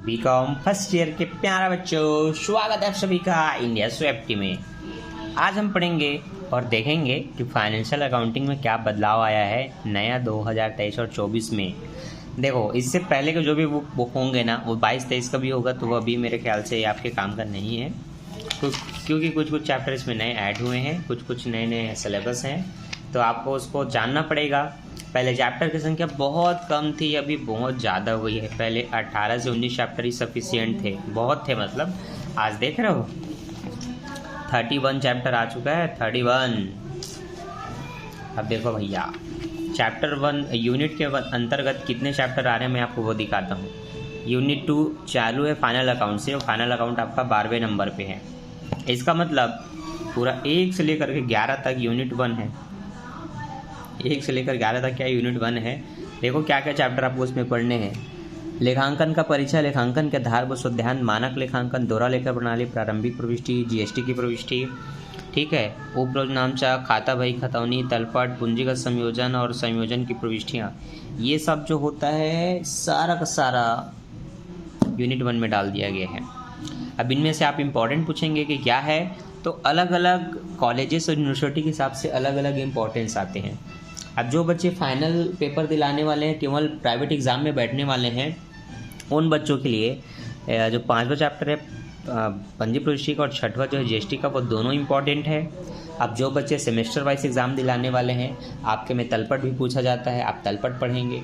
BCom first year के प्यारा बच्चों, स्वागत है आप सभी का इंडिया स्वेप्टी में। आज हम पढ़ेंगे और देखेंगे कि फाइनेंशियल अकाउंटिंग में क्या बदलाव आया है नया 2023 और 24 में। देखो, इससे पहले के जो भी बुक होंगे ना, वो 22-23 का भी होगा, तो वो अभी मेरे ख्याल से आपके काम का नहीं है, क्योंकि कुछ कुछ चैप्टर इसमें नए ऐड हुए हैं, कुछ नए नए सिलेबस हैं, तो आपको उसको जानना पड़ेगा। पहले चैप्टर की संख्या बहुत कम थी, अभी बहुत ज़्यादा हुई है। पहले 18 से 19 चैप्टर ही सफिशियंट थे, बहुत थे मतलब। आज देख रहे हो 31 चैप्टर आ चुका है, 31। अब देखो भैया, चैप्टर 1 यूनिट के अंतर्गत कितने चैप्टर आ रहे हैं मैं आपको वो दिखाता हूँ। यूनिट 2 चालू है फाइनल अकाउंट से, और फाइनल अकाउंट आपका 12वें नंबर पे है। इसका मतलब पूरा 1 से लेकर के 11 तक यूनिट 1 है। 1 से लेकर 11 तक क्या यूनिट 1 है। देखो क्या क्या चैप्टर आपको उसमें पढ़ने हैं। लेखांकन का परिचय, लेखांकन के आधार व शुद्धांत, मानक लेखांकन, दोहरा लेखा प्रणाली, प्रारंभिक प्रविष्टि, जीएसटी की प्रविष्टि, ठीक है, उपरोजनामचा, खाता बही, खतौनी, तलपट, पूंजीगत संयोजन और संयोजन की प्रविष्टियाँ, ये सब जो होता है सारा का सारा यूनिट 1 में डाल दिया गया है। अब इनमें से आप इम्पोर्टेंट पूछेंगे कि क्या है, तो अलग अलग कॉलेजेस और यूनिवर्सिटी के हिसाब से अलग अलग इम्पोर्टेंस आते हैं। अब जो बच्चे फाइनल पेपर दिलाने वाले हैं, केवल प्राइवेट एग्ज़ाम में बैठने वाले हैं, उन बच्चों के लिए जो 5वां चैप्टर है पंजी प्रविष्टि का और 6वां जो है जीएसटी का, वो दोनों इम्पॉर्टेंट है। अब जो बच्चे सेमेस्टर वाइज एग्ज़ाम दिलाने वाले हैं, आपके में तलपट भी पूछा जाता है, आप तलपट पढ़ेंगे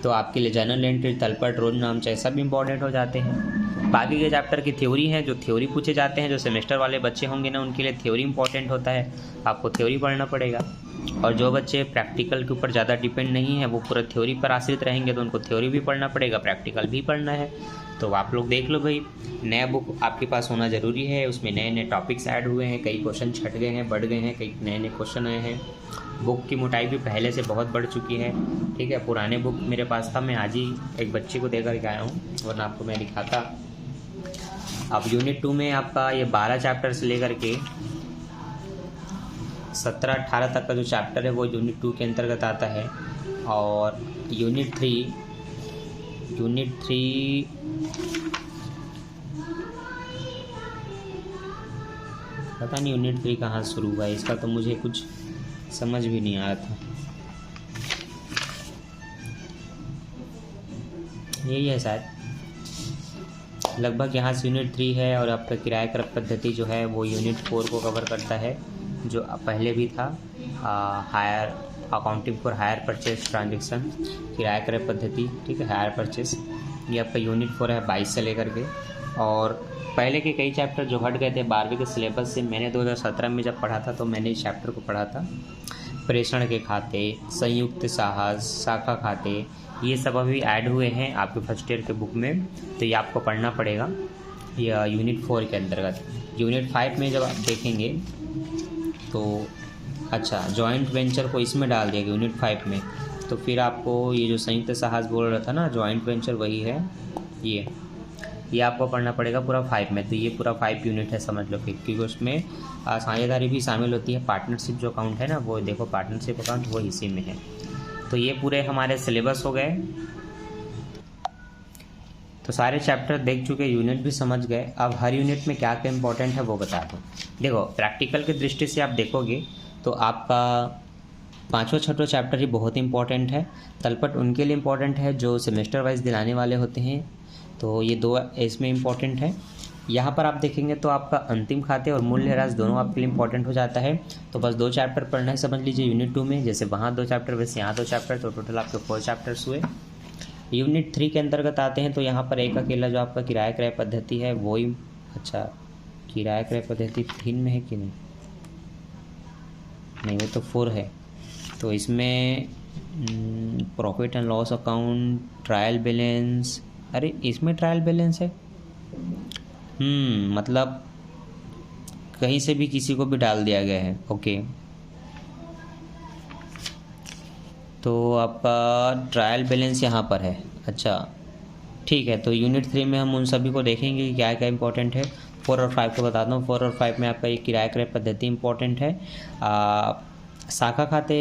तो आपके लिए जनरल एंट्री, तलपट, रोज नामचा सब इम्पॉर्टेंट हो जाते हैं। बाकी के चैप्टर की थ्योरी हैं, जो थ्योरी पूछे जाते हैं, जो सेमेस्टर वाले बच्चे होंगे ना, उनके लिए थ्योरी इंपॉर्टेंट होता है, आपको थ्योरी पढ़ना पड़ेगा। और जो बच्चे प्रैक्टिकल के ऊपर ज़्यादा डिपेंड नहीं है, वो पूरा थ्योरी पर आश्रित रहेंगे, तो उनको थ्योरी भी पढ़ना पड़ेगा, प्रैक्टिकल भी पढ़ना है। तो आप लोग देख लो भाई, नया बुक आपके पास होना ज़रूरी है। उसमें नए नए टॉपिक्स ऐड हुए हैं, कई क्वेश्चन छट गए हैं, बढ़ गए हैं, कई नए नए क्वेश्चन आए हैं। बुक की मोटाई भी पहले से बहुत बढ़ चुकी है, ठीक है। पुराने बुक मेरे पास था, मैं आज ही एक बच्चे को देकर के आया हूँ, वरना आपको मैं दिखाता। अब यूनिट 2 में आपका ये 12 चैप्टर से लेकर के 17-18 तक का जो चैप्टर है वो यूनिट 2 के अंतर्गत आता है। और यूनिट 3 पता नहीं यूनिट 3 कहाँ शुरू हुआ है, इसका तो मुझे कुछ समझ भी नहीं आ रहा था। यही है शायद, लगभग यहाँ से यूनिट 3 है। और आपका किराया कर पद्धति जो है वो यूनिट 4 को कवर करता है, जो पहले भी था, hire accounting for hire purchase transaction, किराया क्रय पद्धति, ठीक है, हायर परचेज, ये आपका यूनिट 4 है 22 से लेकर के। और पहले के कई चैप्टर जो हट गए थे 12वीं के सिलेबस से, मैंने 2017 में जब पढ़ा था तो मैंने इस चैप्टर को पढ़ा था। प्रेषण के खाते, संयुक्त साहस, शाखा खाते, ये सब अभी ऐड हुए हैं आपके फर्स्ट ईयर के बुक में, तो ये आपको पढ़ना पड़ेगा ये यूनिट 4 के अंतर्गत। यूनिट 5 में जब आप देखेंगे तो अच्छा, जॉइंट वेंचर को इसमें डाल दिया गया यूनिट 5 में, तो फिर आपको ये जो संयुक्त साहस बोल रहा था ना, जॉइंट वेंचर वही है, ये आपको पढ़ना पड़ेगा पूरा 5 में। तो ये पूरा 5 यूनिट है समझ लो फिर, क्योंकि उसमें साझेदारी भी शामिल होती है। पार्टनरशिप जो अकाउंट है ना, वो देखो पार्टनरशिप अकाउंट वो इसी में है। तो ये पूरे हमारे सिलेबस हो गए, तो सारे चैप्टर देख चुके, यूनिट भी समझ गए। अब हर यूनिट में क्या क्या इंपॉर्टेंट है वो बता दूँ। देखो, प्रैक्टिकल की दृष्टि से आप देखोगे तो आपका 5वां 6वां चैप्टर ही बहुत इंपॉर्टेंट है। तलपट उनके लिए इम्पॉर्टेंट है जो सेमेस्टर वाइज दिलाने वाले होते हैं, तो ये 2 इसमें इम्पॉर्टेंट है। यहाँ पर आप देखेंगे तो आपका अंतिम खाते और मूल्य ह्रास दोनों आपके लिए इम्पॉर्टेंट हो जाता है। तो बस 2 चैप्टर पढ़ना है समझ लीजिए यूनिट 2 में, जैसे वहाँ 2 चैप्टर वैसे यहाँ 2 चैप्टर, तो टोटल आपके 4 चैप्टर्स हुए। यूनिट 3 के अंतर्गत आते हैं तो यहाँ पर एक अकेला जो आपका किराया क्रय पद्धति है वो ही, अच्छा, किराया क्रय पद्धति 3 में है कि नहीं, वो तो 4 है। तो इसमें profit and loss account, trial balance, अरे इसमें ट्रायल बैलेंस है, मतलब कहीं से भी किसी को भी डाल दिया गया है, ओके। तो आपका ट्रायल बैलेंस यहाँ पर है, अच्छा ठीक है। तो यूनिट 3 में हम उन सभी को देखेंगे कि क्या क्या इंपॉर्टेंट है। 4 और 5 को बताता हूँ। 4 और 5 में आपका ये किराया क्रय पद्धति इंपॉर्टेंट है। शाखा खाते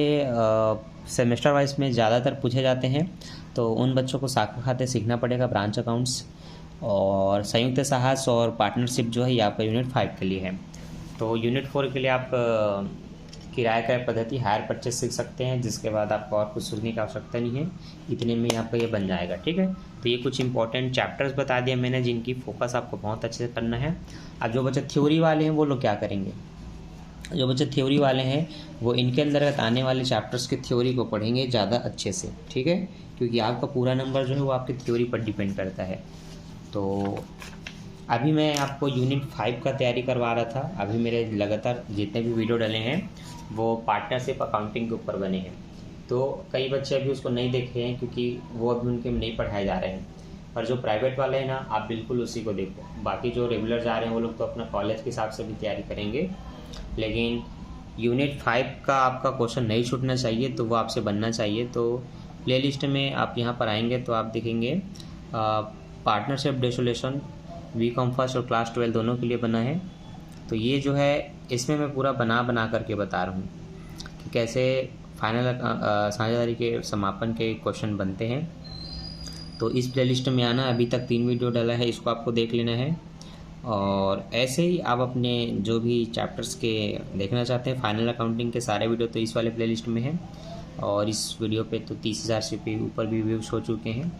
सेमेस्टर वाइज में ज़्यादातर पूछे जाते हैं, तो उन बच्चों को शाखा खाते सीखना पड़ेगा, ब्रांच अकाउंट्स। और संयुक्त साहस और पार्टनरशिप जो है ये आपका यूनिट 5 के लिए है। तो यूनिट 4 के लिए आप किराए का पद्धति हायर परचेस सीख सकते हैं, जिसके बाद आपको और कुछ सीखने की आवश्यकता नहीं है, इतने में आपका ये बन जाएगा। ठीक है, तो ये कुछ इंपॉर्टेंट चैप्टर्स बता दिए मैंने जिनकी फोकस आपको बहुत अच्छे से करना है। अब जो बच्चे थ्योरी वाले हैं वो लोग क्या करेंगे, जो बच्चे थ्योरी वाले हैं वो इनके अंतर्गत आने वाले चैप्टर्स की थ्योरी को पढ़ेंगे ज़्यादा अच्छे से। ठीक है, क्योंकि आपका पूरा नंबर जो है वो आपकी थ्योरी पर डिपेंड करता है। तो अभी मैं आपको यूनिट 5 का तैयारी करवा रहा था। अभी मेरे लगातार जितने भी वीडियो डले हैं वो पार्टनरशिप अकाउंटिंग के ऊपर बने हैं। तो कई बच्चे अभी उसको नहीं देखे हैं क्योंकि वो अभी उनके नहीं पढ़ाए जा रहे हैं। पर जो प्राइवेट वाले हैं ना, आप बिल्कुल उसी को देखो। बाकी जो रेगुलर जा रहे हैं वो लोग तो अपना कॉलेज के हिसाब से भी तैयारी करेंगे, लेकिन यूनिट 5 का आपका क्वेश्चन नहीं छूटना चाहिए, तो वो आपसे बनना चाहिए। तो प्लेलिस्ट में आप यहाँ पर आएंगे तो आप देखेंगे पार्टनरशिप डिसोल्यूशन बीकॉम फर्स्ट और क्लास 12 दोनों के लिए बना है। तो ये जो है इसमें मैं पूरा बना करके बता रहा हूँ कि कैसे फाइनल साझेदारी के समापन के क्वेश्चन बनते हैं। तो इस प्लेलिस्ट में आना, अभी तक 3 वीडियो डाला है, इसको आपको देख लेना है। और ऐसे ही आप अपने जो भी चैप्टर्स के देखना चाहते हैं फाइनल अकाउंटिंग के सारे वीडियो तो इस वाले प्लेलिस्ट में है। और इस वीडियो पे तो 30,000 से ऊपर भी व्यूज़ हो चुके हैं,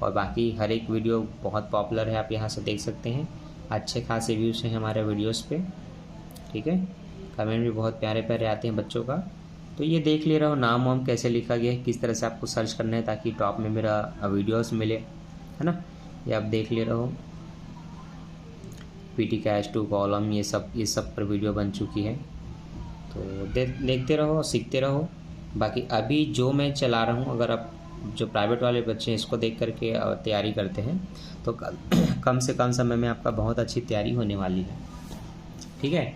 और बाकी हर एक वीडियो बहुत पॉपुलर है, आप यहाँ से देख सकते हैं। अच्छे खासे व्यूज़ हैं हमारे वीडियोस पे। ठीक है, कमेंट भी बहुत प्यारे प्यारे आते हैं बच्चों का। तो ये देख ले रहा हो नाम वाम कैसे लिखा गया है, किस तरह से आपको सर्च करना है ताकि टॉप में मेरा वीडियोस मिले, है ना। ये आप देख ले रहे हो, पीटी कैश 2 कॉलम, ये सब पर वीडियो बन चुकी है। तो देखते रहो, सीखते रहो। बाकी अभी जो मैं चला रहा हूँ, अगर आप जो प्राइवेट वाले बच्चे हैं इसको देख करके तैयारी करते हैं तो कम से कम समय में आपका बहुत अच्छी तैयारी होने वाली है। ठीक है,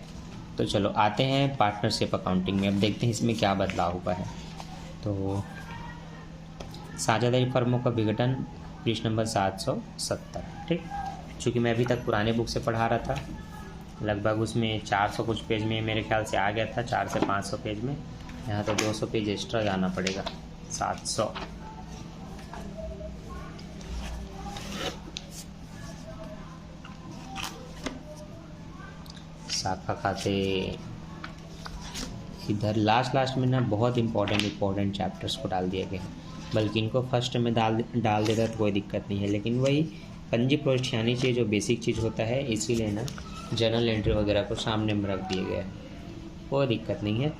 तो चलो आते हैं पार्टनरशिप अकाउंटिंग में। अब देखते हैं इसमें क्या बदलाव हुआ है। तो साझेदारी फर्मों का विघटन, पृष्ठ नंबर 770। ठीक, चूँकि मैं अभी तक पुराने बुक से पढ़ा रहा था, लगभग उसमें 400 कुछ पेज में मेरे ख्याल से आ गया था, 400 से 500 पेज में। यहाँ तो 200 पेज एक्स्ट्रा जाना पड़ेगा, 700। शाखा खाते इधर लास्ट में ना बहुत इंपॉर्टेंट चैप्टर्स को डाल दिए गए हैं, बल्कि इनको फर्स्ट में डाल देता तो कोई दिक्कत नहीं है। लेकिन वही पंजी प्रोष्ठयानी चीज़ जो बेसिक चीज़ होता है, इसीलिए ना जर्नल एंट्री वगैरह को सामने में रख दिए गए हैं, कोई दिक्कत नहीं है।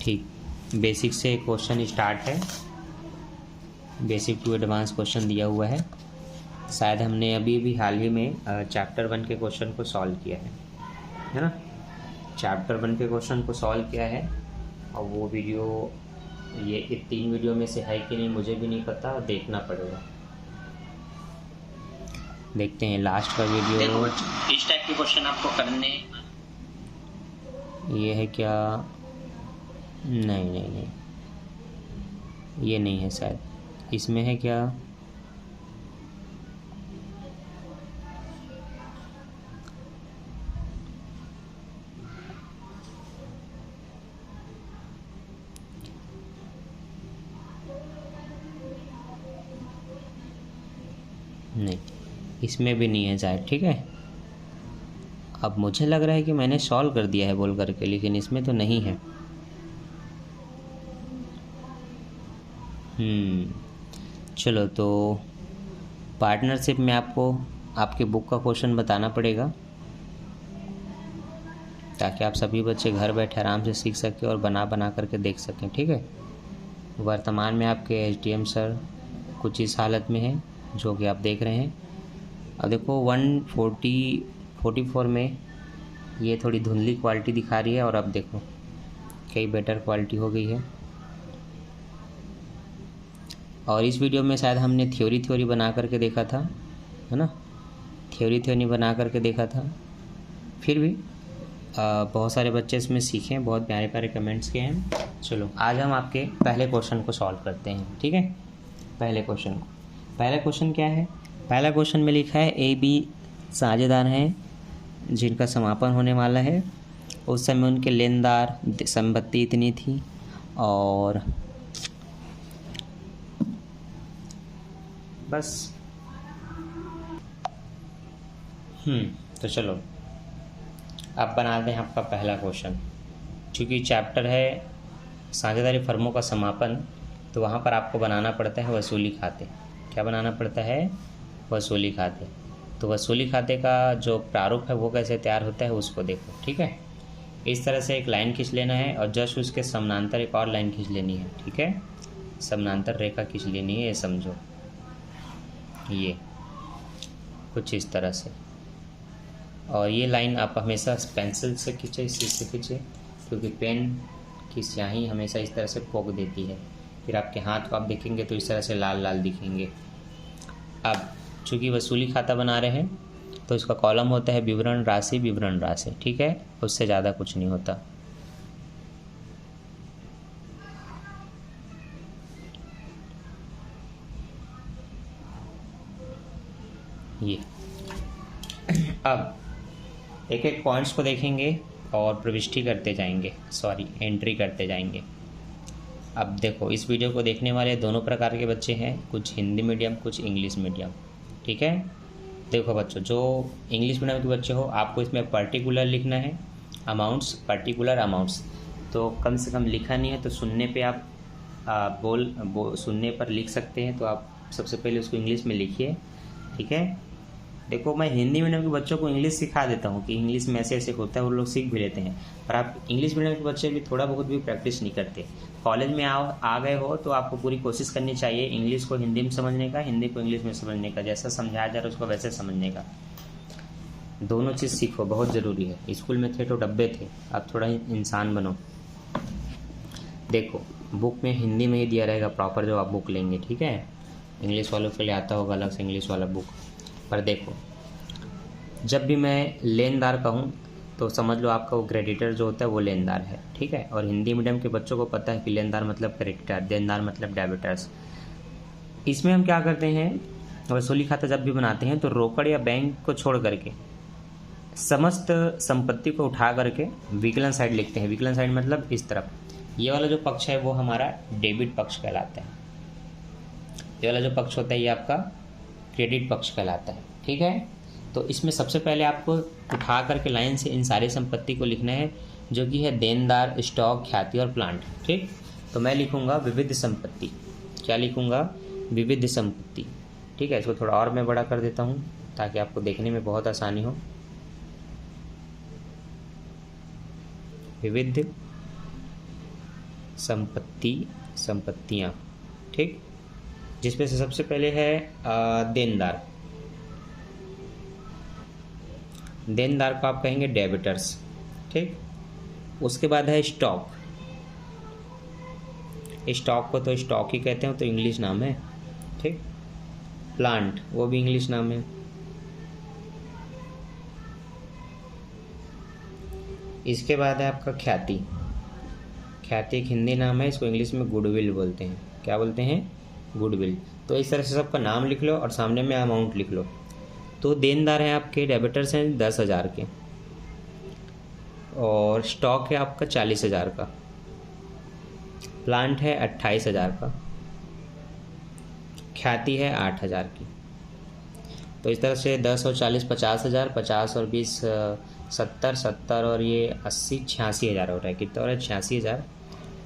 ठीक, बेसिक से क्वेश्चन स्टार्ट है, बेसिक टू एडवांस क्वेश्चन दिया हुआ है। शायद हमने अभी हाल ही में चैप्टर 1 के क्वेश्चन को सॉल्व किया है ना। चैप्टर 1 के क्वेश्चन को सॉल्व किया है, और वो वीडियो ये 3 वीडियो में से है कि नहीं मुझे भी नहीं पता, देखना पड़ेगा। देखते हैं लास्ट का वीडियो। इस टाइप के क्वेश्चन आपको करने, ये है क्या? नहीं, ये नहीं है शायद, इसमें है क्या? नहीं, इसमें भी नहीं है शायद। ठीक है, अब मुझे लग रहा है कि मैंने सॉल्व कर दिया है बोल करके, लेकिन इसमें तो नहीं है। चलो, तो पार्टनरशिप में आपको आपके बुक का क्वेश्चन बताना पड़ेगा ताकि आप सभी बच्चे घर बैठे आराम से सीख सकें और बना करके देख सकें। ठीक है, वर्तमान में आपके एचडीएम सर कुछ इस हालत में है जो कि आप देख रहे हैं। अब देखो 144 में ये थोड़ी धुंधली क्वालिटी दिखा रही है, और अब देखो कई बेटर क्वालिटी हो गई है। और इस वीडियो में शायद हमने थ्योरी बना करके देखा था, है ना, थ्योरी बना करके देखा था। फिर भी बहुत सारे बच्चे इसमें सीखे, बहुत प्यारे प्यारे कमेंट्स के हैं। चलो आज हम आपके पहले क्वेश्चन को सॉल्व करते हैं। ठीक है, पहला क्वेश्चन क्या है? पहला क्वेश्चन में लिखा है AB साझेदार हैं जिनका समापन होने वाला है उस समय उनके लेनदार संपत्ति इतनी थी और बस। तो चलो अब बनाते हैं आपका पहला क्वेश्चन। क्योंकि चैप्टर है साझेदारी फर्मों का समापन, तो वहाँ पर आपको बनाना पड़ता है वसूली खाते। क्या बनाना पड़ता है? वसूली खाते। तो वसूली खाते का जो प्रारूप है वो कैसे तैयार होता है उसको देखो, ठीक है। इस तरह से एक लाइन खींच लेना है और जस्ट उसके समानांतर एक और लाइन खींच लेनी है, ठीक है। समानांतर रेखा खींच लेनी है, ये समझो, ये कुछ इस तरह से। और ये लाइन आप हमेशा पेंसिल से खींचे, इसी से खींचे, क्योंकि पेन की स्याही हमेशा इस तरह से पोक देती है। फिर आपके हाथ को आप देखेंगे तो इस तरह से लाल लाल दिखेंगे। अब चूँकि वसूली खाता बना रहे हैं तो इसका कॉलम होता है विवरण राशि, ठीक है। उससे ज़्यादा कुछ नहीं होता। ये अब एक एक पॉइंट्स को देखेंगे और प्रविष्टि करते जाएंगे, एंट्री करते जाएंगे। अब देखो, इस वीडियो को देखने वाले दोनों प्रकार के बच्चे हैं, कुछ हिंदी मीडियम, कुछ इंग्लिश मीडियम, ठीक है। देखो बच्चों, जो इंग्लिश मीडियम के बच्चे हो आपको इसमें पर्टिकुलर लिखना है, अमाउंट्स, पर्टिकुलर अमाउंट्स। तो कम से कम लिखा नहीं है तो सुनने पे आप सुनने पर लिख सकते हैं, तो आप सबसे पहले उसको इंग्लिश में लिखिए, ठीक है। देखो, मैं हिंदी मीडियम के बच्चों को इंग्लिश सिखा देता हूँ कि इंग्लिश में ऐसे ऐसे होता है, वो लोग सीख भी लेते हैं। पर आप इंग्लिश मीडियम के बच्चे भी थोड़ा बहुत भी प्रैक्टिस नहीं करते। कॉलेज में आ गए हो तो आपको पूरी कोशिश करनी चाहिए इंग्लिश को हिंदी में समझने का, हिंदी को इंग्लिश में समझने का, जैसा समझाया जा रहा है उसको वैसे समझने का। दोनों चीज़ सीखो, बहुत ज़रूरी है। स्कूल में थे तो डब्बे थे, अब थोड़ा इंसान बनो। देखो, बुक में हिंदी में ही दिया रहेगा प्रॉपर जो आप बुक लेंगे, ठीक है। इंग्लिश वालों के लिए आता होगा अलग से इंग्लिश वाला बुक। पर देखो, जब भी मैं लेनदार कहूँ तो समझ लो आपका वो क्रेडिटर जो होता है वो लेनदार है, ठीक है। और हिंदी मीडियम के बच्चों को पता है कि लेनदार मतलब क्रेडिटर, देनदार मतलब डेबिटर्स। इसमें हम क्या करते हैं, वसूली खाता जब भी बनाते हैं तो रोकड़ या बैंक को छोड़ करके समस्त संपत्ति को उठा करके विकलन साइड लिखते हैं। विकलन साइड मतलब इस तरफ। ये वाला जो पक्ष है वो हमारा डेबिट पक्ष कहलाता है। ये वाला जो पक्ष होता है ये आपका क्रेडिट पक्ष कहलाता है, ठीक है। तो इसमें सबसे पहले आपको उठा करके लाइन से इन सारी संपत्ति को लिखना है, जो कि है देनदार, स्टॉक, ख्याति और प्लांट, ठीक। तो मैं लिखूंगा विविध संपत्ति। क्या लिखूंगा? विविध संपत्ति, ठीक है। इसको थोड़ा और मैं बड़ा कर देता हूँ ताकि आपको देखने में बहुत आसानी हो। विविध संपत्तियाँ, ठीक। जिसमें से सबसे पहले है देनदार। देनदार को आप कहेंगे डेबिटर्स, ठीक। उसके बाद है स्टॉक। स्टॉक को तो स्टॉक ही कहते हैं, तो इंग्लिश नाम है, ठीक। प्लांट, वो भी इंग्लिश नाम है। इसके बाद है आपका ख्याति। ख्याति एक हिंदी नाम है, इसको इंग्लिश में गुडविल बोलते हैं। क्या बोलते हैं? गुडविल। तो इस तरह से सबका नाम लिख लो और सामने में अमाउंट लिख लो। तो देनदार हैं आपके, डेबिटर्स हैं 10,000 के, और स्टॉक है आपका 40,000 का, प्लांट है 28,000 का, ख्याति है 8,000 की। तो इस तरह से 10 और 40 50,000, 50 और 20 70, 70 और ये 80 86,000 हो रहा है। कितना हो रहा है? 86,000।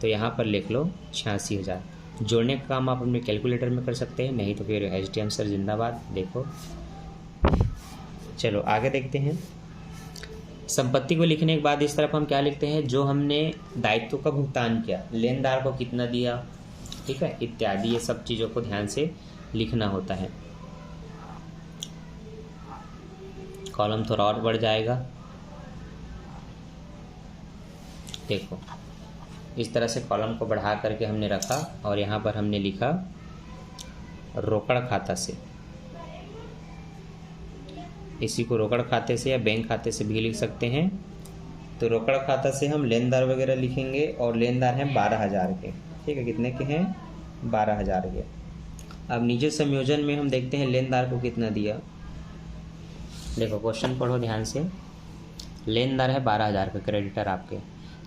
तो यहाँ पर लिख लो 86,000। जोड़ने का काम आप अपने कैलकुलेटर में कर सकते हैं, नहीं तो फिर HTM सर जिंदाबाद। देखो, चलो आगे देखते हैं। संपत्ति को लिखने के बाद इस तरफ हम क्या लिखते हैं? जो हमने दायित्व का भुगतान किया, लेनदार को कितना दिया, ठीक है, इत्यादि। ये सब चीज़ों को ध्यान से लिखना होता है। कॉलम थोड़ा और बढ़ जाएगा। देखो, इस तरह से कॉलम को बढ़ा करके हमने रखा और यहाँ पर हमने लिखा रोकड़ खाता से। इसी को रोकड़ खाते से या बैंक खाते से भी लिख सकते हैं। तो रोकड़ खाता से हम लेनदार वगैरह लिखेंगे, और लेनदार हैं 12,000 के, ठीक है। कितने के हैं? 12,000 के। अब नीचे संयोजन में हम देखते हैं लेनदार को कितना दिया। देखो, क्वेश्चन पढ़ो ध्यान से। लेनदार है 12,000 का, क्रेडिटर आपके।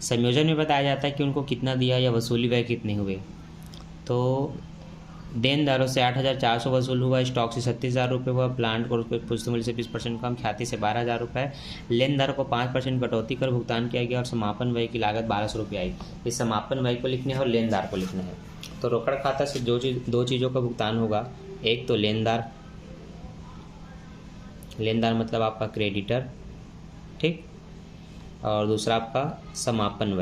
संयोजन में बताया जाता है कि उनको कितना दिया या वसूली व्यय कितने हुए। तो देनदारों से 8,400 वसूल हुआ, स्टॉक से 36,000 रुपये हुआ, प्लांट को पुस्तक मूल्य से 20% कम, ख्याति से 12,000 रुपये, लेनदार को 5% कटौती कर भुगतान किया गया और समापन व्यय की लागत 1,200 रुपये आई। इस समापन व्यय को लिखने है और लेनदार को लिखना है। तो रोकड़ खाता से दो चीज़ों का भुगतान होगा, एक तो लेनदार मतलब आपका क्रेडिटर, ठीक, और दूसरा आपका समापन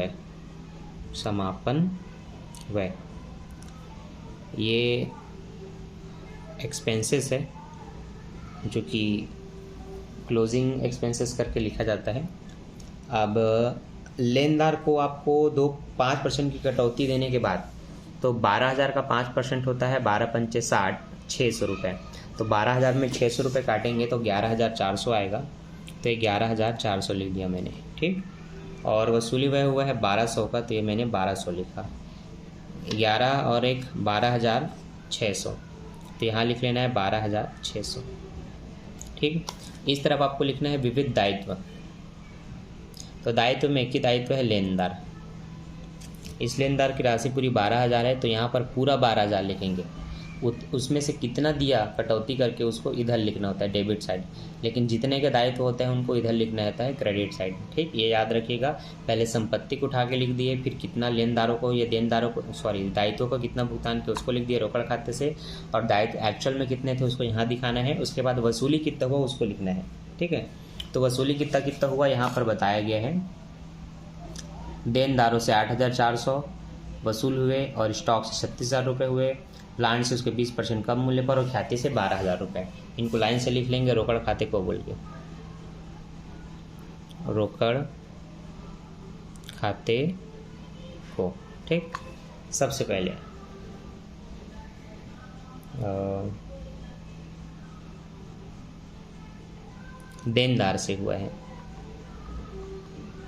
व्यय। ये एक्सपेंसेस है जो कि क्लोजिंग एक्सपेंसेस करके लिखा जाता है। अब लेनदार को आपको 5% की कटौती देने के बाद, तो 12,000 का 5% होता है 12 पंचे 60, 600 रुपये। तो 12,000 में 600 रुपये काटेंगे तो 11,400 आएगा। तो ये 11,400 लिख दिया मैंने, ठीक। और वसूली व्यय हुआ है 1,200 का, तो ये मैंने 1,200 लिखा। 11 और 1 12,600, तो यहाँ लिख लेना है 12,600, ठीक। इस तरफ आपको लिखना है विविध दायित्व। तो दायित्व में एक ही दायित्व है लेनदार। इस लेनदार की राशि पूरी 12,000 है, तो यहाँ पर पूरा 12,000 लिखेंगे। उसमें से कितना दिया कटौती करके उसको इधर लिखना होता है डेबिट साइड, लेकिन जितने के दायित्व होते हैं उनको इधर लिखना रहता है क्रेडिट साइड, ठीक। ये याद रखिएगा। पहले संपत्ति को उठा के लिख दिए, फिर कितना लेनदारों को या देनदारों को दायित्वों को कितना भुगतान किया उसको लिख दिए रोकड़ खाते से, और दायित्व एक्चुअल में कितने थे उसको यहाँ दिखाना है। उसके बाद वसूली कितना हुआ उसको लिखना है, ठीक है। तो वसूली कितना हुआ यहाँ पर बताया गया है। देनदारों से 8,400 वसूल हुए और स्टॉक से 36,000 रुपये हुए, प्लांट से उसके 20% कम मूल्य पर और ख्याति से 12,000 रुपये। इनको लाइन से लिख लेंगे रोकड़ खाते को बोल के, रोकड़ खाते को, ठीक। सबसे पहले देनदार से हुआ है,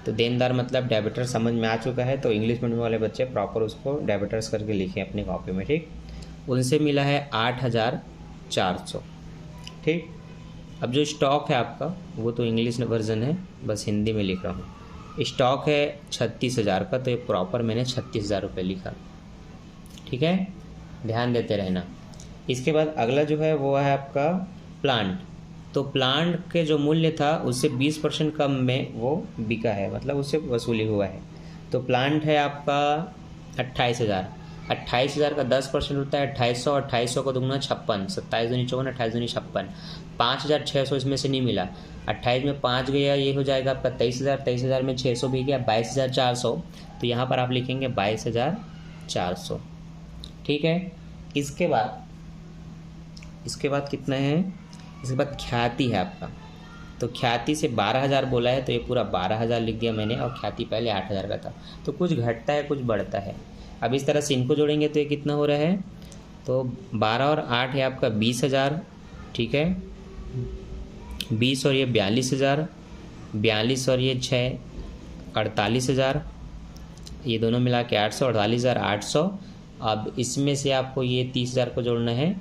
तो देनदार मतलब डेबिटर समझ में आ चुका है, तो इंग्लिश मीडियम वाले बच्चे प्रॉपर उसको डेबिटर्स करके लिखें अपनी कॉपी में, ठीक। उनसे मिला है 8,400, ठीक। अब जो स्टॉक है आपका वो तो इंग्लिश वर्जन है, बस हिंदी में लिख रहा हूँ। स्टॉक है 36,000 का, तो ये प्रॉपर मैंने 36,000 रुपये लिखा, ठीक है, ध्यान देते रहना। इसके बाद अगला जो है वो है आपका प्लांट। तो प्लांट के जो मूल्य था उससे 20% कम में वो बिका है, मतलब उससे वसूली हुआ है। तो प्लांट है आपका 28,000। 28,000 का 10% होता है 2800, 2800 को दुगना 56, 27 दूनी 54, 28 दूनी 56। 5,600 इसमें से नहीं मिला, 28 में 5 गया, ये हो जाएगा आपका 23,000, 23,000 में 600 भी गया 22,400। तो यहाँ पर आप लिखेंगे 22,400, ठीक है। इसके बाद कितना है, इसके बाद ख्याति है आपका। तो ख्याति से 12,000 बोला है, तो ये पूरा 12,000 लिख दिया मैंने, और ख्याति पहले 8,000 का था। तो कुछ घटता है कुछ बढ़ता है। अब इस तरह से इनको जोड़ेंगे तो ये कितना हो रहा है, तो 12 और 8 है आपका 20,000, ठीक है। 20 और ये 42,000, 42 और ये 6 48,000, ये दोनों मिला के 800, 48,800। अब इसमें से आपको ये 30,000 को जोड़ना है,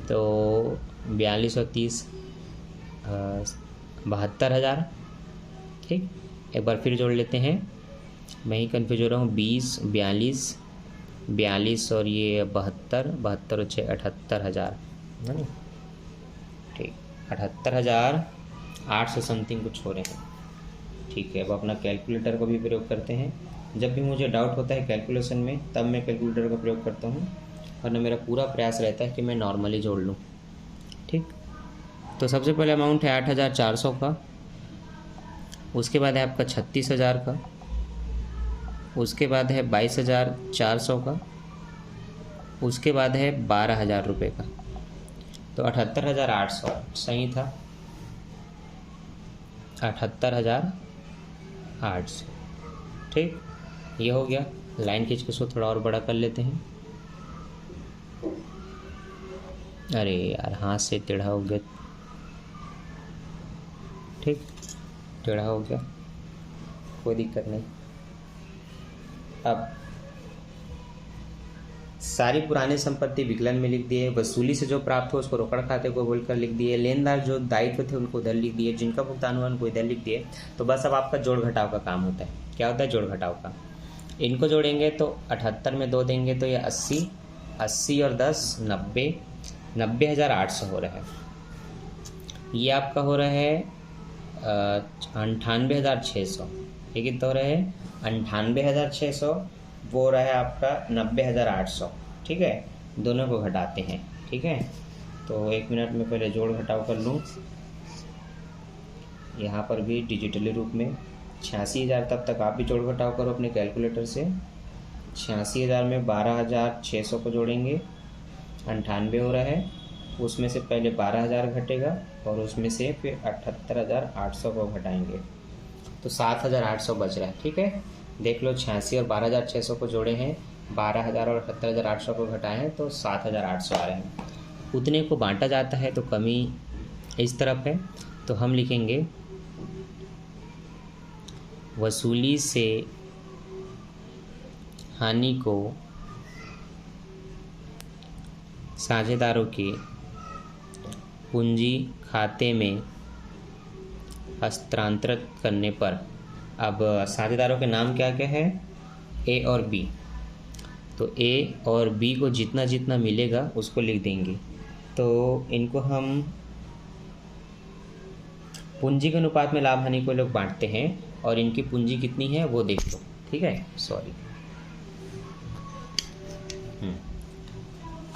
तो 42 और 30 72,000, ठीक। एक बार फिर जोड़ लेते हैं, मैं ही कन्फ्यूज हो रहा हूँ। 20 42 और ये 72 और 6 78,000, है ना, ठीक। 78,800 समथिंग कुछ हो रहे हैं, ठीक है। अब अपना कैलकुलेटर को भी प्रयोग करते हैं। जब भी मुझे डाउट होता है कैलकुलेशन में तब मैं कैलकुलेटर का प्रयोग करता हूँ, वरना मेरा पूरा प्रयास रहता है कि मैं नॉर्मली जोड़ लूँ, ठीक। तो सबसे पहले अमाउंट है 8,400 का, उसके बाद है आपका 36,000 का, उसके बाद है 22,400 का, उसके बाद है 12,000 रुपये का। तो 78,800 सही था, 78,800, ठीक। ये हो गया। लाइन खींच के इसको थोड़ा और बड़ा कर लेते हैं। अरे यार हाथ से टेढ़ा हो गया, ठीक, टेढ़ा हो गया, कोई दिक्कत नहीं। अब सारी पुरानी संपत्ति विकलन में लिख दिए, वसूली से जो प्राप्त हो उसको रोकड़ खाते को बोलकर लिख दिए, लेनदार जो दायित्व थे उनको उधर लिख दिए, जिनका भुगतान हुआ उनको इधर लिख दिए। तो बस अब आपका जोड़ घटाव का काम होता है। क्या होता है? जोड़ घटाव का। इनको जोड़ेंगे तो 78 में 2 देंगे तो ये 80, 80 और 10 90, 90,800 हो रहा है। ये आपका हो रहा है 98,600। ये कितना हो रहा है? 98,600। वो रहा है आपका 90,800। ठीक है, दोनों को घटाते हैं। ठीक है, तो 1 मिनट में पहले जोड़ घटाव कर लूँ। यहाँ पर भी डिजिटली रूप में 86,000। तब तक आप भी जोड़ घटाव करो अपने कैलकुलेटर से। 86,000 में 12,600 को जोड़ेंगे, 98 हो रहा है। उसमें से पहले 12,000 घटेगा और उसमें से फिर 78,800 को घटाएंगे तो 7,800 बच रहा है। ठीक है, देख लो 86 और 12,600 को जोड़े हैं, 12,000 और 78,800 को घटाए हैं तो 7,800 आ रहे हैं। उतने को बांटा जाता है तो कमी इस तरफ है, तो हम लिखेंगे वसूली से हानि को साझेदारों के पूंजी खाते में हस्तांतरित करने पर। अब साझेदारों के नाम क्या क्या है? ए और बी। तो ए और बी को जितना जितना मिलेगा उसको लिख देंगे। तो इनको हम पूंजी के अनुपात में लाभ हानि को लोग बांटते हैं और इनकी पूंजी कितनी है वो देख लो। ठीक है, सॉरी।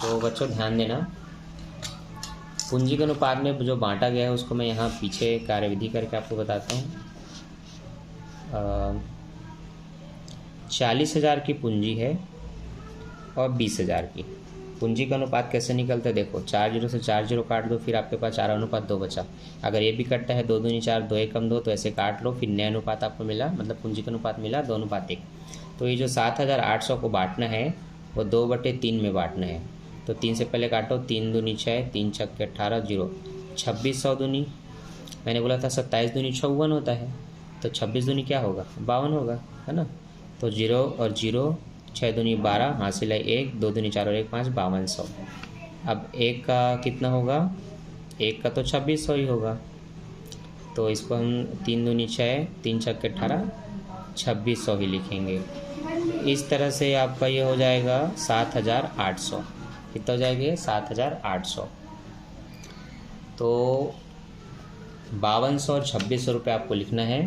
तो बच्चों ध्यान देना, पूंजी के अनुपात में जो बांटा गया है उसको मैं यहाँ पीछे कार्यविधि करके आपको बताता हूँ। 40,000 की पूंजी है और 20,000 की। पूंजी का अनुपात कैसे निकलता है? देखो, 4 0 से 4 0 काट दो, फिर आपके पास 4:2 बचा। अगर ये भी कटता है 2 दूनी 4, 2 एकम 2, तो ऐसे काट लो, फिर नया अनुपात आपको मिला, मतलब पूंजी का अनुपात मिला 2:1। तो ये जो 7,800 को बांटना है वो 2/3 में बांटना है। तो 3 से पहले काटो, 3 दूनी 6, 3 छक्के 18, 0, 2600 दूनी, मैंने बोला था 27 दूनी 54 होता है, तो 26 दूनी क्या होगा? 52 होगा, है ना। तो 0 और 0, 6 दूनी 12, हासिल है 1, 2 दूनी 4 और 1 5, 5200। अब 1 का कितना होगा? 1 का तो 2600 ही होगा, तो इसको हम 3 दूनी 6, 3 छक्के 18, 2600 ही लिखेंगे। इस तरह से आपका ये हो जाएगा 7,800। कितना हो जाएगा? 7,800। तो 5200 और 2600 रुपये आपको लिखना है।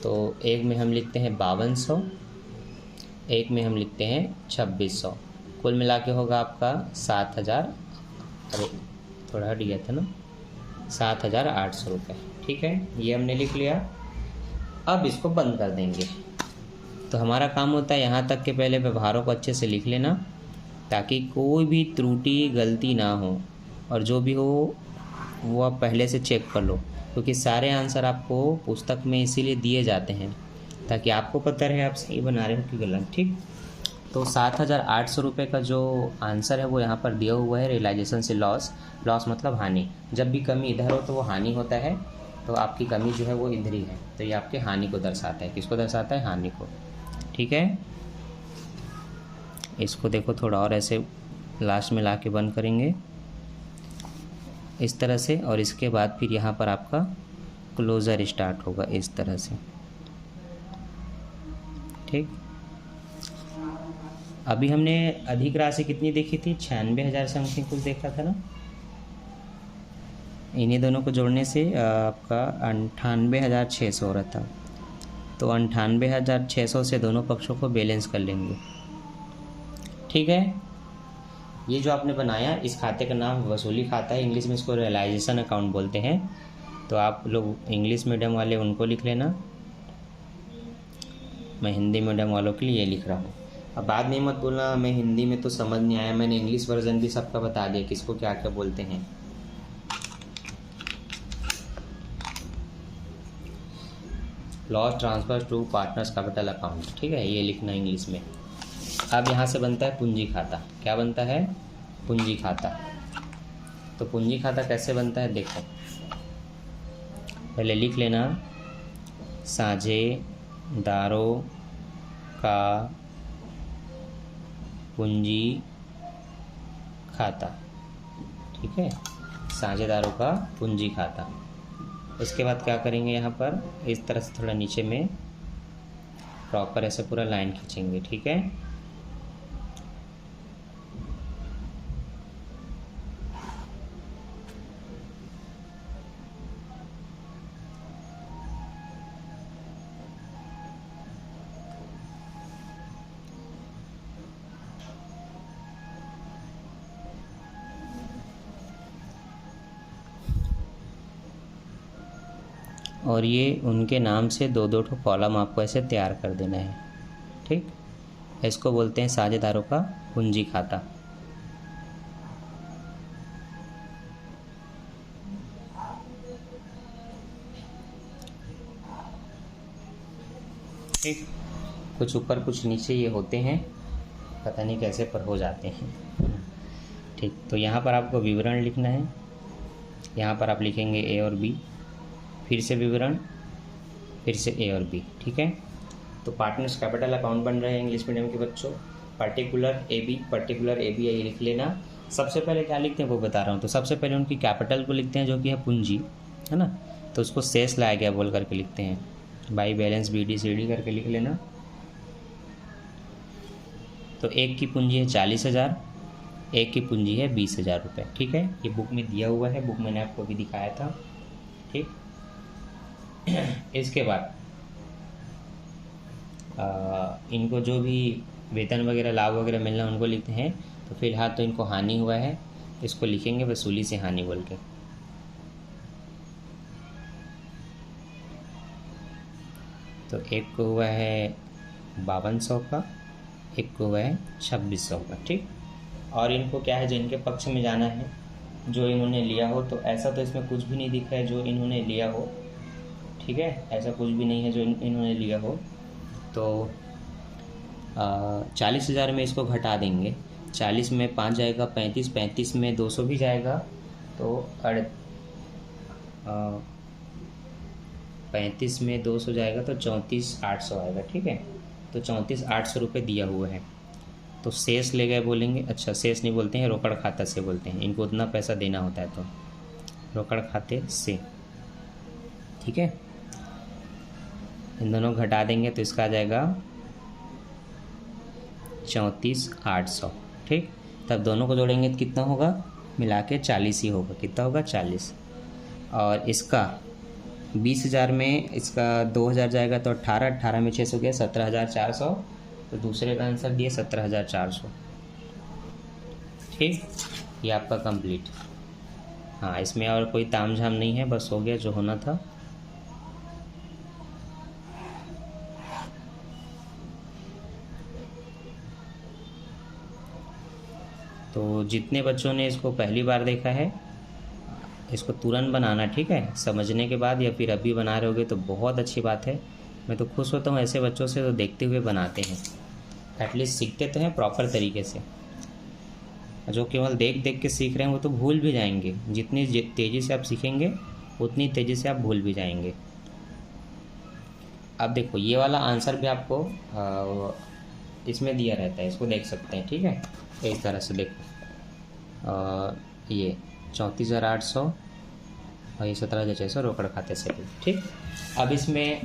तो एक में हम लिखते हैं 5200, एक में हम लिखते हैं 2600। कुल मिला के होगा आपका 7,000, अरे थोड़ा हट गया था ना, 7,800 रुपये। ठीक है, ये हमने लिख लिया। अब इसको बंद कर देंगे। तो हमारा काम होता है यहाँ तक के पहले व्यवहारों को अच्छे से लिख लेना, ताकि कोई भी त्रुटि गलती ना हो, और जो भी हो वो आप पहले से चेक कर लो, क्योंकि सारे आंसर आपको पुस्तक में इसीलिए दिए जाते हैं ताकि आपको पता रहे आप सही बना रहे हो कि गलत। ठीक, तो 7,800 रुपये का जो आंसर है वो यहाँ पर दिया हुआ है। रियलाइजेशन से लॉस, लॉस मतलब हानि। जब भी कमी इधर हो तो वो हानि होता है, तो आपकी कमी जो है वो इधर ही है, तो ये आपके हानि को दर्शाता है। किसको दर्शाता है? हानि को। ठीक है, इसको देखो थोड़ा और ऐसे लास्ट में ला के बंद करेंगे इस तरह से, और इसके बाद फिर यहाँ पर आपका क्लोज़र स्टार्ट होगा इस तरह से। ठीक, अभी हमने अधिक राशि कितनी देखी थी? 96,000 समथिंग कुछ देखा था ना। इन्हीं दोनों को जोड़ने से आपका 98,600 हो रहा था। तो 98,600 से दोनों पक्षों को बैलेंस कर लेंगे। ठीक है, ये जो आपने बनाया इस खाते का नाम वसूली खाता है। इंग्लिश में इसको रियलाइजेशन अकाउंट बोलते हैं। तो आप लोग इंग्लिश मीडियम वाले उनको लिख लेना, मैं हिंदी मीडियम वालों के लिए ये लिख रहा हूँ। अब बाद में मत बोलना मैं हिंदी में तो समझ नहीं आया, मैंने इंग्लिश वर्जन भी सबका बता दिया किसको क्या क्या बोलते हैं। Loss transfer to partners capital account. ठीक है, ये लिखना इंग्लिश में। अब यहाँ से बनता है पूंजी खाता। क्या बनता है? पूंजी खाता। तो पूंजी खाता कैसे बनता है देखो, पहले लिख लेना साझेदारों का पूंजी खाता, ठीक है, साझेदारों का पूंजी खाता। उसके बाद क्या करेंगे, यहाँ पर इस तरह से थोड़ा नीचे में प्रॉपर ऐसे पूरा लाइन खींचेंगे, ठीक है। और ये उनके नाम से दो दो ठो कॉलम आपको ऐसे तैयार कर देना है, ठीक। इसको बोलते हैं साझेदारों का पूंजी खाता। ठीक, कुछ ऊपर कुछ नीचे ये होते हैं, पता नहीं कैसे पर हो जाते हैं। ठीक, तो यहाँ पर आपको विवरण लिखना है। यहाँ पर आप लिखेंगे ए और बी, फिर से विवरण, फिर से ए और बी, ठीक है। तो पार्टनर्स कैपिटल अकाउंट बन रहे हैं इंग्लिश मीडियम के बच्चों। पर्टिकुलर ए बी ये लिख लेना। सबसे पहले क्या लिखते हैं वो बता रहा हूँ। तो सबसे पहले उनकी कैपिटल को लिखते हैं जो कि है पूंजी, है ना। तो उसको शेष लाया गया बोल करके लिखते हैं, बाई बैलेंस BD/CD करके लिख लेना। तो एक की पूंजी है 40,000, एक की पूंजी है 20,000 रुपये, ठीक है। ये बुक में दिया हुआ है, बुक मैंने आपको भी दिखाया था, ठीक। इसके बाद इनको जो भी वेतन वगैरह लाभ वगैरह मिलना उनको लिखते हैं। तो फिलहाल तो इनको हानि हुआ है, इसको लिखेंगे वसूली से हानि बोल के। तो एक को हुआ है 5200 का, एक को हुआ है 2600 का, ठीक। और इनको क्या है, जो इनके पक्ष में जाना है, जो इन्होंने लिया हो, तो ऐसा तो इसमें कुछ भी नहीं दिखा है जो इन्होंने लिया हो, ठीक है। ऐसा कुछ भी नहीं है जो इन्होंने लिया हो। तो 40,000 में इसको घटा देंगे। 40 में 5 जाएगा 35, 35 में 200 भी जाएगा, तो 35 में 200 जाएगा तो 34,800 आएगा, ठीक है। तो 34,800 रुपये दिया हुआ है। तो शेष ले गए बोलेंगे, अच्छा शेष नहीं बोलते हैं, रोकड़ खाता से बोलते हैं, इनको उतना पैसा देना होता है तो रोकड़ खाते से, ठीक है। इन दोनों घटा देंगे तो इसका आ जाएगा 34,800, ठीक। तब दोनों को जोड़ेंगे तो कितना होगा, मिला के 40 ही होगा। कितना होगा, 40। और इसका 20,000 में इसका 2,000 जाएगा तो 18 में 600 गया 17,400। तो दूसरे का आंसर दिए 17,400, ठीक। ये आपका कंप्लीट। हाँ, इसमें और कोई तामझाम नहीं है, बस हो गया जो होना था। तो जितने बच्चों ने इसको पहली बार देखा है, इसको तुरंत बनाना, ठीक है। समझने के बाद या फिर अभी बना रहे होगे तो बहुत अच्छी बात है। मैं तो खुश होता हूँ ऐसे बच्चों से, तो देखते हुए बनाते हैं, एटलीस्ट सीखते तो हैं प्रॉपर तरीके से। जो केवल देख देख के सीख रहे हैं वो तो भूल भी जाएंगे। जितनी तेज़ी से आप सीखेंगे उतनी तेज़ी से आप भूल भी जाएंगे। अब देखो, ये वाला आंसर भी आपको इसमें दिया रहता है, इसको देख सकते हैं, ठीक है। इस तरह से देखो, ये 34,800 और ये 17,600 रोकड़ खाते से भी, ठीक। अब इसमें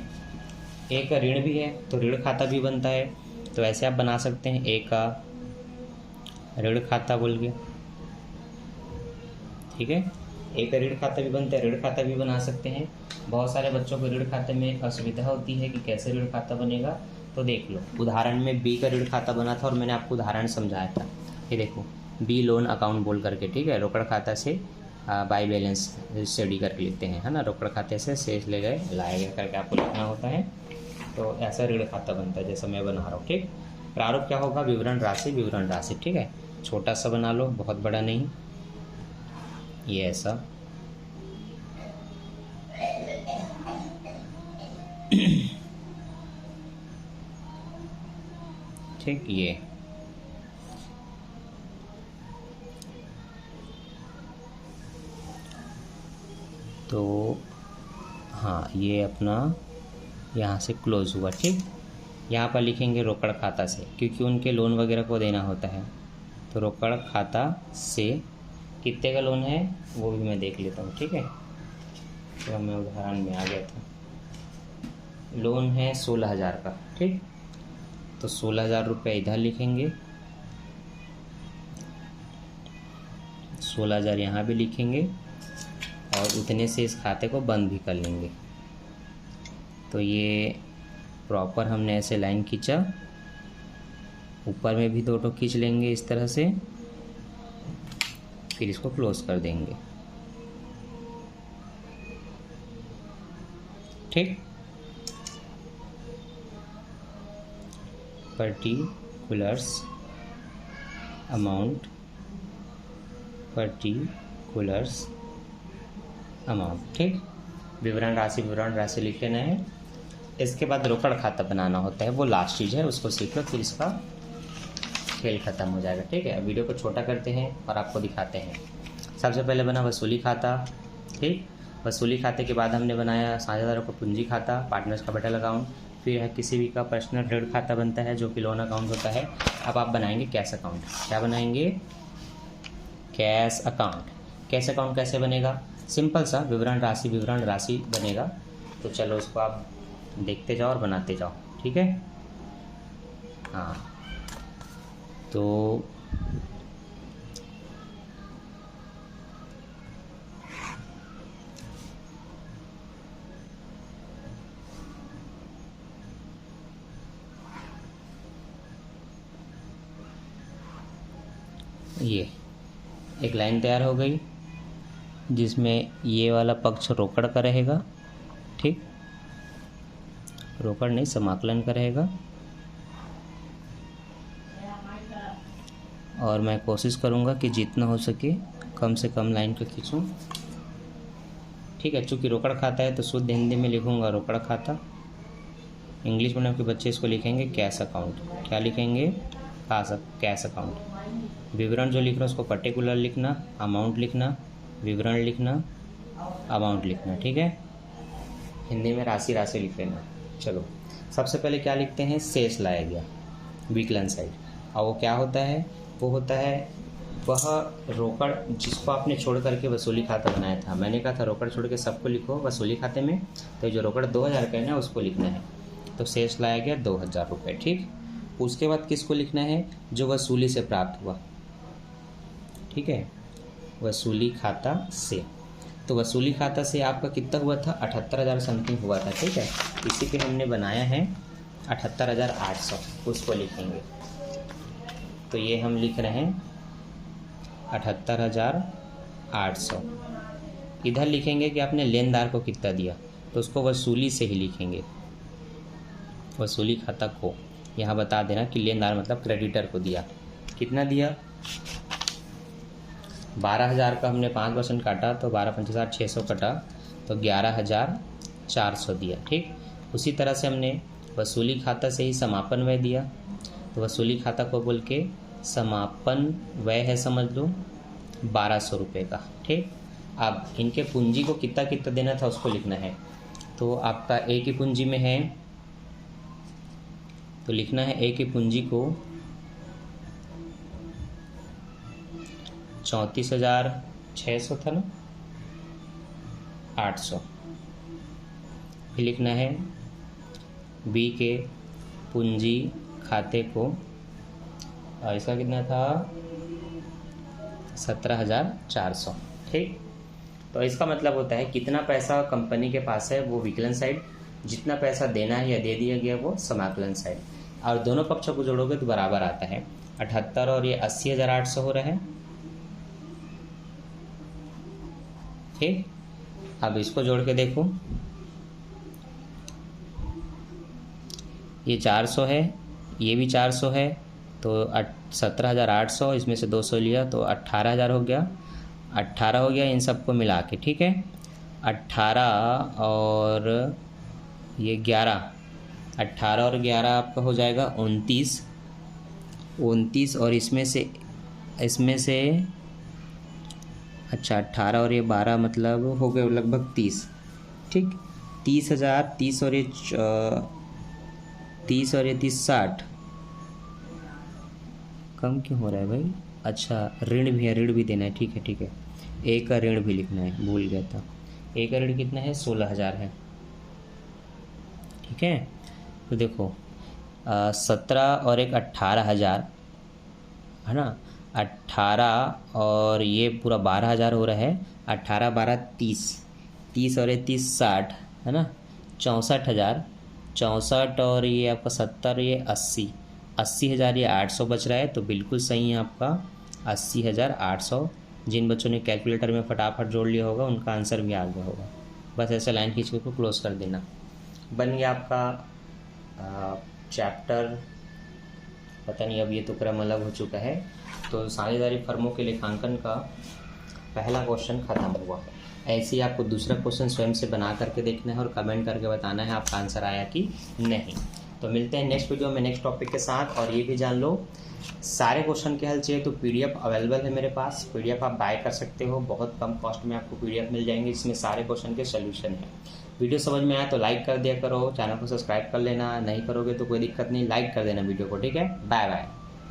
एक ऋण भी है तो ऋण खाता भी बनता है। तो ऐसे आप बना सकते हैं, एक का ऋण खाता बोल के, ठीक है। एक ऋण खाता भी बनता है, ऋण खाता भी बना सकते हैं। बहुत सारे बच्चों को ऋण खाते में असुविधा होती है कि कैसे ऋण खाता बनेगा। तो देख लो, उदाहरण में बी का ऋण खाता बना था और मैंने आपको उदाहरण समझाया था। ये देखो, बी लोन अकाउंट बोल करके, ठीक है। रोकड़ खाता से बाई बैलेंस स्टडी करके लिखते हैं, है ना। रोकड़ खाते से शेष ले गए लाया गया करके आपको लिखना होता है। तो ऐसा ऋण खाता बनता है जैसा मैं बना रहा हूँ, ठीक। प्रारूप क्या होगा, विवरण राशि, ठीक है। छोटा सा बना लो, बहुत बड़ा नहीं। ये ऐसा ठीक। ये तो हाँ, ये अपना यहाँ से क्लोज हुआ, ठीक। यहाँ पर लिखेंगे रोकड़ खाता से, क्योंकि उनके लोन वगैरह को देना होता है। तो रोकड़ खाता से कितने का लोन है वो भी मैं देख लेता हूँ, ठीक है। तो मैं उदाहरण में आ गया था, लोन है 16,000 का, ठीक। तो 16,000 रुपये इधर लिखेंगे, 16,000 यहाँ भी लिखेंगे और उतने से इस खाते को बंद भी कर लेंगे। तो ये प्रॉपर हमने ऐसे लाइन खींचा, ऊपर में भी 2 टो खींच लेंगे इस तरह से, फिर इसको क्लोज कर देंगे, ठीक। पर्टिकुलर्स अमाउंट, पर्टिकुलर्स अमाउंट, ठीक। विवरण राशि लिख लेना है। इसके बाद रोकड़ खाता बनाना होता है, वो लास्ट चीज़ है, उसको सीख लो, फिर इसका खेल ख़त्म हो जाएगा, ठीक है। अब वीडियो को छोटा करते हैं और आपको दिखाते हैं। सबसे पहले बना वसूली खाता, ठीक। वसूली खाते के बाद हमने बनाया साझेदारों का पूंजी खाता, पार्टनर्स कैपिटल अकाउंट, फिर है किसी भी का पर्सनल ऋण खाता बनता है जो कि लोन अकाउंट होता है। अब आप बनाएंगे कैश अकाउंट। क्या बनाएंगे? Cash account. कैश अकाउंट कैसे बनेगा? सिंपल सा विवरण राशि बनेगा। तो चलो उसको आप देखते जाओ और बनाते जाओ, ठीक है। हाँ, तो ये एक लाइन तैयार हो गई जिसमें ये वाला पक्ष रोकड़ का रहेगा, ठीक। रोकड़ नहीं, समाकलन का रहेगा। और मैं कोशिश करूँगा कि जितना हो सके कम से कम लाइन का खींचूँ, ठीक है। चूँकि रोकड़ खाता है तो शुद्ध हिंदी में लिखूँगा रोकड़ खाता। इंग्लिश मीडियम के बच्चे इसको लिखेंगे कैश अकाउंट। क्या लिखेंगे? Cash account. विवरण जो लिख रहा है उसको पर्टिकुलर लिखना, अमाउंट लिखना, विवरण लिखना, अमाउंट लिखना, ठीक है। हिंदी में राशि लिख लेना। चलो सबसे पहले क्या लिखते हैं? शेष लाया गया, विकलन साइड। और वो क्या होता है? वो होता है वह रोकड़ जिसको आपने छोड़ करके वसूली खाता बनाया था। मैंने कहा था रोकड़ छोड़ के सबको लिखो वसूली खाते में, तो जो रोकड़ 2,000 का है ना उसको लिखना है। तो शेष लाया गया 2,000 रुपये, ठीक। उसके बाद किसको लिखना है? जो वसूली से प्राप्त हुआ, ठीक है, वसूली खाता से। तो वसूली खाता से आपका कितना हुआ था? 78,000 समथिंग हुआ था, ठीक है। इसी पे हमने बनाया है 78,800, उसको लिखेंगे। तो ये हम लिख रहे हैं 78,800। इधर लिखेंगे कि आपने लेनदार को कितना दिया, तो उसको वसूली से ही लिखेंगे। वसूली खाता को यहाँ बता देना कि लेनदार मतलब क्रेडिटर को दिया। कितना दिया? 12,000 का हमने 5% काटा तो 12,65,600 कटा, तो 11,400 दिया, ठीक। उसी तरह से हमने वसूली खाता से ही समापन व्यय दिया। तो वसूली खाता को बोल के समापन व्यय है, समझ लो 1,200 रुपये का, ठीक। अब इनके पूंजी को कितना कितना देना था उसको लिखना है। तो आपका ए की पूंजी में है तो लिखना है ए की पूंजी को 34,600 था ना, 800। फिर लिखना है बी के पूंजी खाते को, और इसका कितना था? 17,400, ठीक। तो इसका मतलब होता है कितना पैसा कंपनी के पास है वो विकलन साइड, जितना पैसा देना है या दे दिया गया वो समाकलन साइड। और दोनों पक्षों को जोड़ोगे तो बराबर आता है। 78 और ये 80,800 हो रहा है, ठीक। अब इसको जोड़ के देखो, ये 400 है, ये भी 400 है, तो 17,800, इसमें से 200 लिया तो 18,000 हो गया। 18 हो गया इन सबको मिला के, ठीक है। 18 और ये 18 और 11 आपका हो जाएगा 29 और इसमें से अच्छा 18 और ये 12 मतलब हो गए लगभग 30, ठीक। 30,000, 30 और ये 30 और ये 30 60, कम क्यों हो रहा है भाई? अच्छा ऋण भी है, ऋण भी देना है, ठीक है ठीक है। ए का ऋण भी लिखना है, भूल गया था। ए का ऋण कितना है? 16,000 है, ठीक है। तो देखो 17 और एक 18,000 है ना, 18 और ये पूरा 12,000 हो रहा है। 18 12 30, 30 और ये 30 60 है ना, 64,000। 64 और ये आपका 70, ये 80,000, ये 800 बच रहा है। तो बिल्कुल सही है आपका 80,800। जिन बच्चों ने कैलकुलेटर में फटाफट जोड़ लिया होगा उनका आंसर भी आ गया होगा। बस ऐसे लाइन खींच के क्लोज कर देना। बन गया आपका चैप्टर, पता नहीं अब ये तो क्रम अलग हो चुका है। तो साझेदारी फर्मों के लेखांकन का पहला क्वेश्चन खत्म हुआ। ऐसे ही आपको दूसरा क्वेश्चन स्वयं से बना करके देखना है और कमेंट करके बताना है आपका आंसर आया कि नहीं। तो मिलते हैं नेक्स्ट वीडियो में नेक्स्ट टॉपिक के साथ। और ये भी जान लो, सारे क्वेश्चन के हल चाहिए तो पीडीएफ अवेलेबल है मेरे पास। पीडीएफ आप बाय कर सकते हो, बहुत कम कॉस्ट में आपको पीडीएफ मिल जाएंगे, इसमें सारे क्वेश्चन के सोल्यूशन है। वीडियो समझ में आया तो लाइक कर दिया करो, चैनल को सब्सक्राइब कर लेना, नहीं करोगे तो कोई दिक्कत नहीं, लाइक कर देना वीडियो को, ठीक है। Bye bye.